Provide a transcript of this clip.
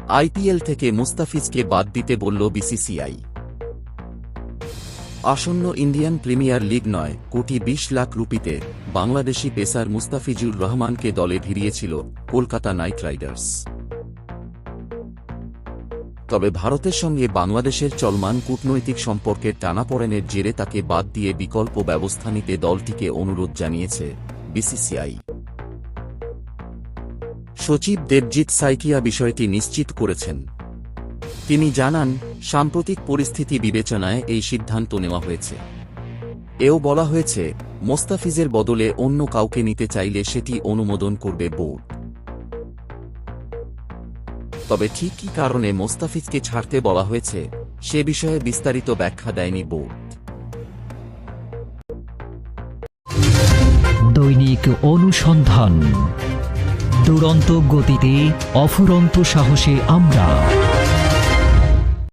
IPL থেকে মুস্তাফিজকে বাদ দিতে বলল বিসিসিআই। আসন্ন ইন্ডিয়ান প্রিমিয়ার লিগ 9,20,00,000 রুপিতে বাংলাদেশি পেসার মুস্তাফিজুর রহমানকে দলে ভিড়িয়েছিল কলকাতা নাইট রাইডার্স। তবে ভারতের সঙ্গে বাংলাদেশের চলমান কূটনৈতিক সম্পর্কের টানাপোড়েনের জেরে তাকে বাদ দিয়ে বিকল্প ব্যবস্থা নিতে দলটিকে অনুরোধ জানিয়েছে বিসিসিআই। সচিব দেবজিৎ সাইকিয়া বিষয়টি নিশ্চিত করেছেন। তিনি জানান, সাম্প্রতিক পরিস্থিতি বিবেচনায় এই সিদ্ধান্ত নেওয়া হয়েছে। এও বলা হয়েছে, মোস্তাফিজের বদলে অন্য কাউকে নিতে চাইলে সেটি অনুমোদন করবে বোর্ড। তবে ঠিক কী কারণে মোস্তাফিজকে ছাড়তে বলা হয়েছে সে বিষয়ে বিস্তারিত ব্যাখ্যা দেয়নি বোর্ড। দৈনিক অনুসন্ধান, দুরন্ত গতিতে অফুরন্ত সাহসে আমরা।